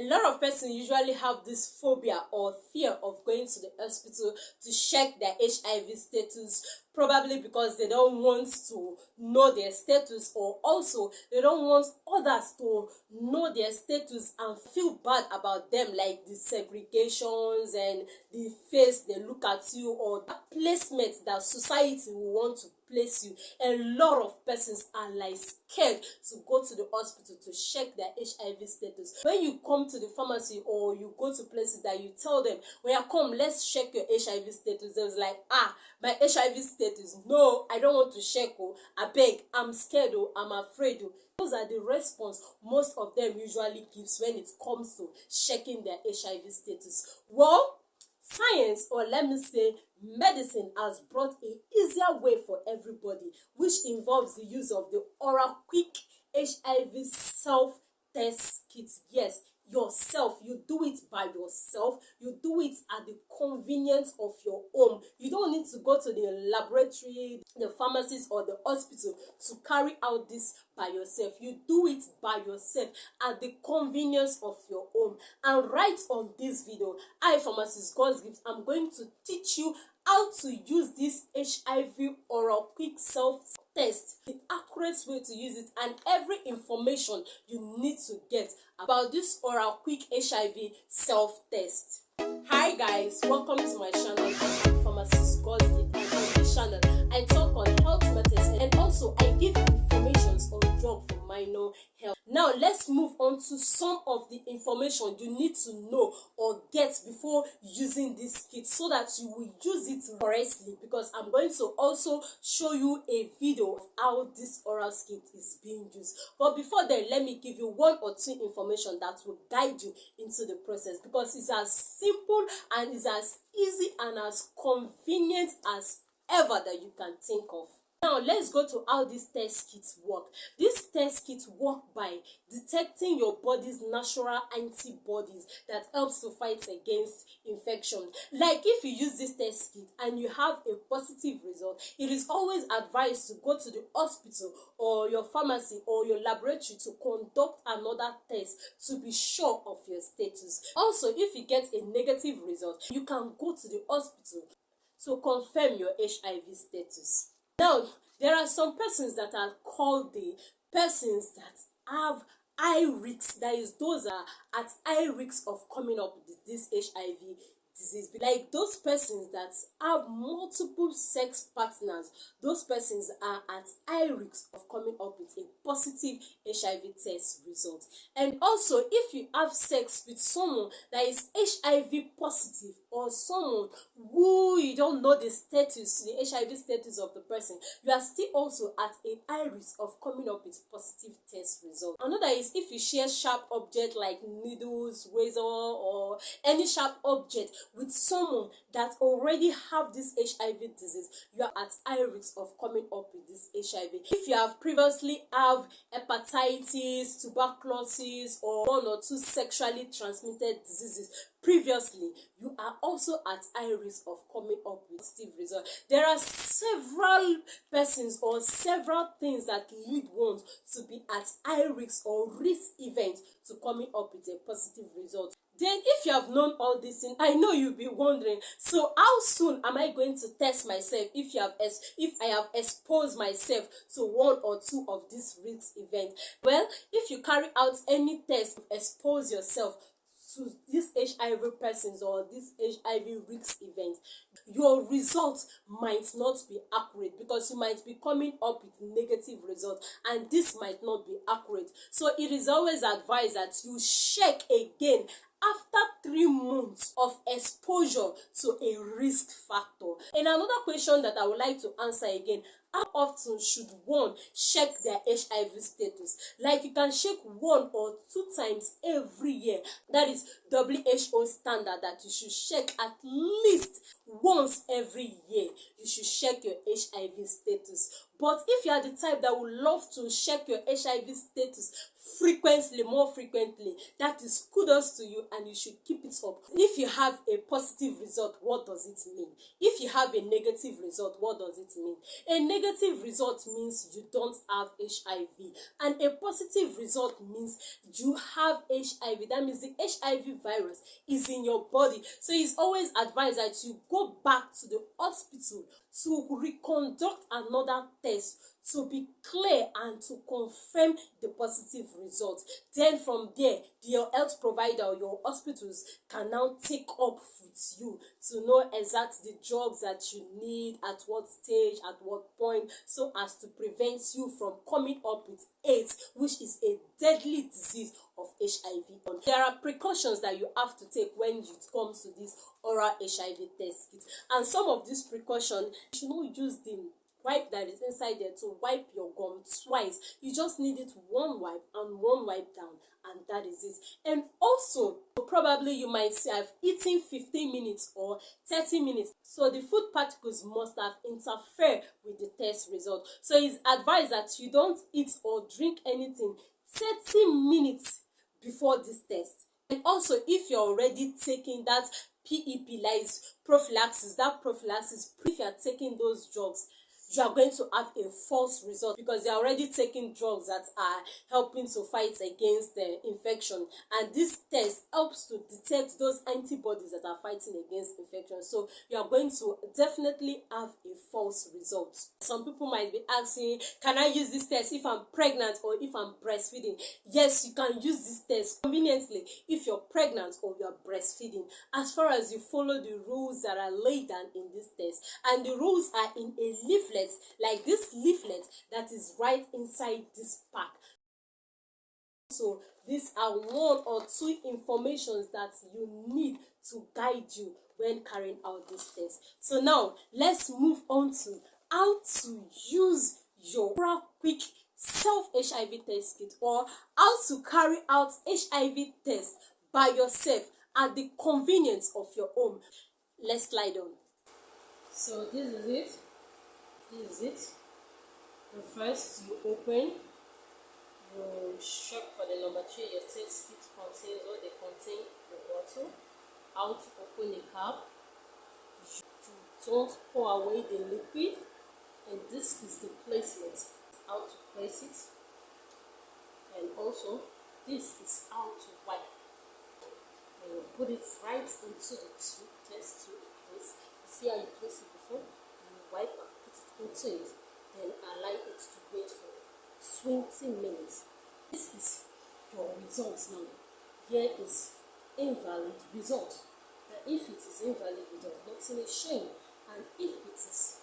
A lot of persons usually have this phobia or fear of going to the hospital to check their HIV status, probably because they don't want to know their status, or also they don't want others to know their status and feel bad about them, like the segregations and the face they look at you, or the placement that society will want to place you. A lot of persons are like scared to go to the hospital to check their HIV status. When you come to the pharmacy or you go to places that you tell them, when you come, let's check your HIV status, they was like, my HIV status, no, I don't want to check, I beg, I'm scared, I'm afraid. Those are the response most of them usually gives when it comes to checking their HIV status. Well, science, or let me say medicine, has brought an easier way for everybody, which involves the use of the oral quick HIV self-test kits. Yes, yourself, you do it by yourself, you do it at the convenience of your home. You don't need to go to the laboratory, the pharmacist, or the hospital to carry out this by yourself. You do it by yourself at the convenience of your home. And right on this video, I, pharmacist God's Gift, I'm going to teach you how to use this HIV oral quick self-test, the accurate way to use it, and every information you need to get about this oral quick HIV self-test. Hi guys, welcome to my channel. I'm pharmacist God's Gift, and on this channel I talk on health matters and also I give information on drug for minor health. Now let's move on to some of the information you need to know or get before using this kit, so that you will use it correctly, because I'm going to also show you a video of how this oral kit is being used. But before then, let me give you one or two information that will guide you into the process, because it's as simple and it's as easy and as convenient as ever that you can think of. Now let's go to how these test kits work. These test kits work by detecting your body's natural antibodies that helps to fight against infection. Like if you use this test kit and you have a positive result, it is always advised to go to the hospital or your pharmacy or your laboratory to conduct another test to be sure of your status. Also, if you get a negative result, you can go to the hospital to confirm your HIV status. Now, there are some persons that are called the persons that have high risk. That is, those are at high risk of coming up with this HIV disease. Like those persons that have multiple sex partners, those persons are at high risk of coming up with a positive HIV test result. And also, if you have sex with someone that is HIV positive, or someone who you don't know the status, the HIV status of the person, you are still also at a high risk of coming up with positive test result. Another is if you share sharp object like needles, razor, or any sharp object with someone that already have this HIV disease, you are at high risk of coming up with this HIV. If you have previously have hepatitis, tuberculosis, or one or two sexually transmitted diseases previously, you are also at high risk of coming up with positive result. There are several persons or several things that lead one to be at high risk or risk event to coming up with a positive result. Then if you have known all this thing, I know you'll be wondering, so how soon am I going to test myself if I have exposed myself to one or two of these risk events? Well, if you carry out any test, expose yourself to these HIV persons or this HIV risk event, your result might not be accurate, because you might be coming up with negative results and this might not be accurate. So it is always advised that you check again after 3 months of exposure to a risk factor. And another question that I would like to answer again, how often should one check their HIV status? Like you can check 1 or 2 times every year. That is WHO standard, that you should check at least once every year. You should check your HIV status. But if you are the type that would love to check your HIV status frequently, more frequently, that is kudos to you, and you should keep it up. If you have a positive result, what does it mean? If you have a negative result, what does it mean? A negative result means you don't have HIV, and a positive result means you have HIV. That means the HIV virus is in your body. So it's always advised that you go back to the hospital to reconduct another test to be clear and to confirm the positive result. Then from there, your health provider or your hospitals can now take up with you to know exactly the drugs that you need, at what stage, at what point, so as to prevent you from coming up with AIDS, which is a deadly disease of HIV. There are precautions that you have to take when it comes to this oral HIV test kit, and some of these precautions, you should not use the wipe that is inside there to wipe your gum twice. You just need it one wipe and one wipe down, and that is it. And also, probably you might have eaten 15 minutes or 30 minutes, so the food particles must have interfered with the test result. So it's advised that you don't eat or drink anything 30 minutes before this test. And also, if you're already taking that PEP, like prophylaxis, if you're taking those drugs, you are going to have a false result, because they are already taking drugs that are helping to fight against the infection, and this test helps to detect those antibodies that are fighting against infection. So you are going to definitely have a false result. Some people might be asking, can I use this test if I'm pregnant or if I'm breastfeeding? Yes, you can use this test conveniently if you're pregnant or you're breastfeeding, as far as you follow the rules that are laid down in this test. And the rules are in a leaflet, like this leaflet that is right inside this pack. So these are one or two informations that you need to guide you when carrying out this test. So now let's move on to how to use your oral quick self-HIV test kit, or how to carry out HIV test by yourself at the convenience of your home. Let's slide on. So this is it. The first, you open, you check for the number 3, your test kit contains what they contain, the bottle, how to open the cap, you don't pour away the liquid, and this is the placement, how to place it, and also this is how to wipe. And you put it right into the tube, test tube place. You see how you place it before, and you wipe and put it into it, then allow it to wait for 20 minutes. This is your results now. Here is invalid result. Now, if it is invalid result, nothing is showing, and if it is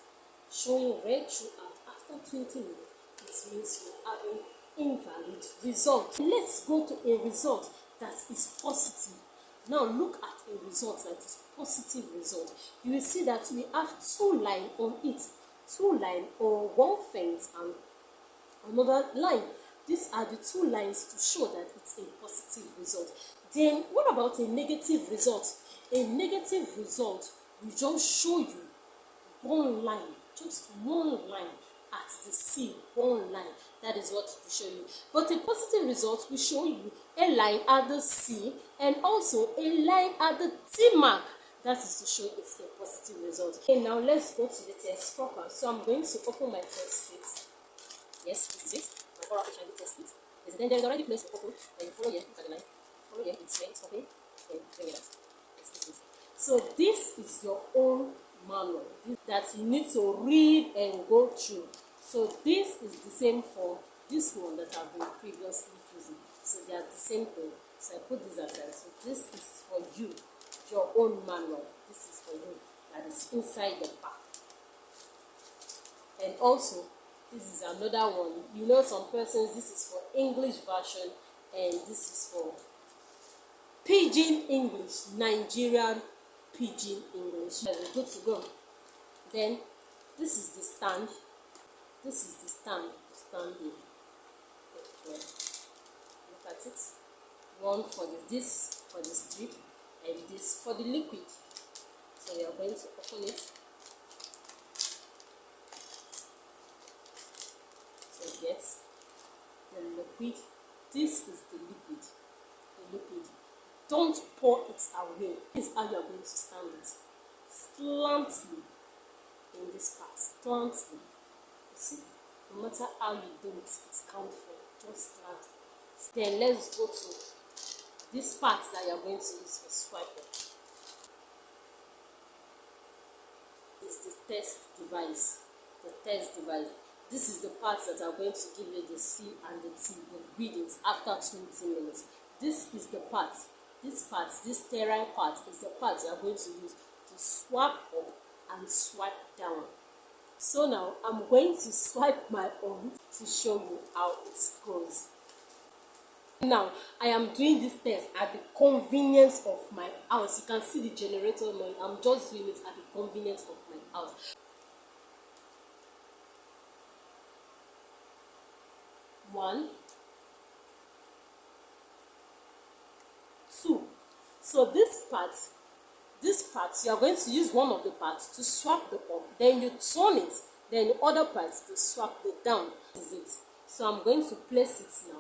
showing red throughout after 20 minutes, it means you are having invalid result. Let's go to a result that is positive. Now look at a result that is positive result. You will see that we have 2 lines on it. 2 lines, or one fence and another line. These are the 2 lines to show that it's a positive result. Then what about a negative result? A negative result will just show you one line, just one line at the C, one line. That is what it will show you. But a positive result will show you a line at the C and also a line at the T mark. That is to show it's a positive result. Okay, now let's go to the test proper. So I'm going to open my test kit. Yes, this is it. My oral HIV test kit. Yes, then there is already place to open. Then follow here, look at the line. Follow here, it's right, okay? Then bring it out. Yes, this is it. So this is your own manual that you need to read and go through. So this is the same for this one that I've been previously using. So they are the same thing. So I put this aside. So this is for you, your own manual. This is for you, that is inside the pack. And also, this is another one. You know, some persons, this is for English version, and this is for Pidgin English, Nigerian Pidgin English. That's good to go. Then this is the stand. This is the stand. Standing. Okay. Look at it. One for this for the strip, and this for the liquid. So we are going to open it. yet. The liquid. This is the liquid. The liquid. Don't pour it away. This is how you are going to stand it. Slantly in this part. Slantly. You see? No matter how you do it, it's count for. Just slant. Then let's go to this part that you are going to use for swiping. Is the test device. The test device. This is the parts that are going to give you the C and the T, the readings after 20 minutes. This is the part. This sterile part is the part you are going to use to swipe up and swipe down. So now I'm going to swipe my own to show you how it goes. Now I am doing this test at the convenience of my house. You can see the generator noise. I'm just doing it at the convenience of my house. 1, 2. So this part you are going to use one of the parts to swap the up, then you turn it, then the other part to swap the down. This is it. So I'm going to place it now.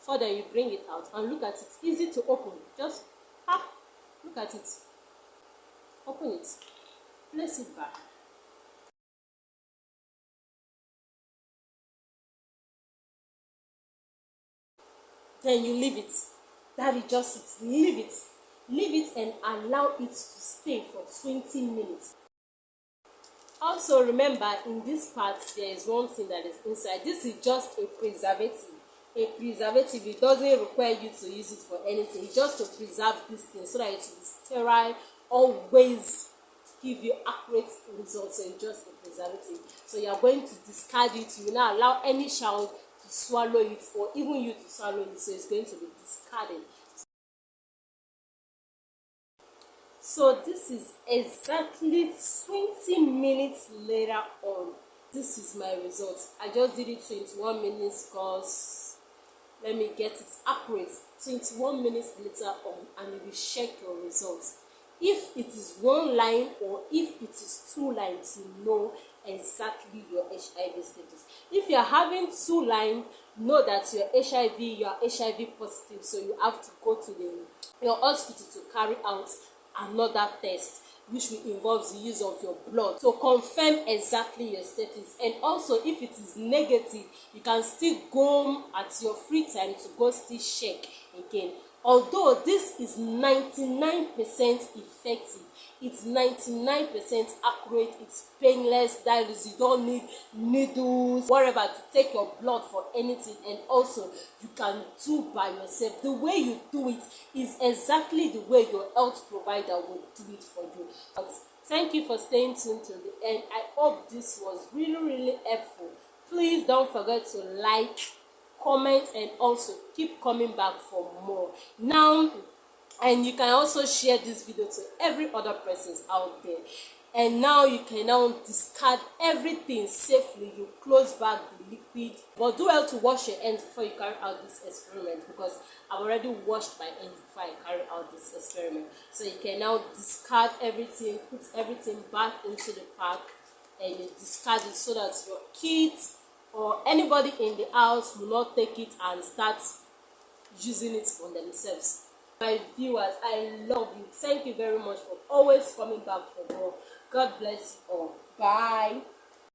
Further, you bring it out and look at it. Easy to open. Just look at it. Open it. Place it back. Then you leave it. That is just it. Leave it. Leave it and allow it to stay for 20 minutes. Also remember, in this part there is one thing that is inside. This is just a preservative. A preservative, it doesn't require you to use it for anything. It's just to preserve this thing so that it will be sterile, always give you accurate results. So it's just a preservative. So you are going to discard it. You will not allow any child to swallow it or even you to swallow it. So it's going to be discarded. So this is exactly 20 minutes later on. This is my result. I just did it 21 minutes because let me get it accurate. 21 minutes later on, and you will check your results. If it is one line or if it is 2 lines, you know exactly your HIV status. If you are having 2 lines, know that you are HIV positive, so you have to go to your hospital to carry out another test, which will involve the use of your blood to confirm exactly your status. And also, if it is negative, you can still go at your free time to go still check again. Although this is 99% effective, it's 99% accurate, it's painless, dialysis, you don't need needles, whatever, to take your blood for anything. And also, you can do by yourself. The way you do it is exactly the way your health provider will do it for you. But thank you for staying tuned to the end. I hope this was really helpful. Please don't forget to like, comment, and also keep coming back for more. Now, and you can also share this video to every other person out there. And now you can now discard everything safely. You close back the liquid, but do well to wash your hands before you carry out this experiment, because I've already washed my hands before I carry out this experiment. So you can now discard everything, put everything back into the pack, and you discard it so that your kids or anybody in the house will not take it and start using it for themselves. My viewers, I love you. Thank you very much for always coming back for more. God bless you all. Bye.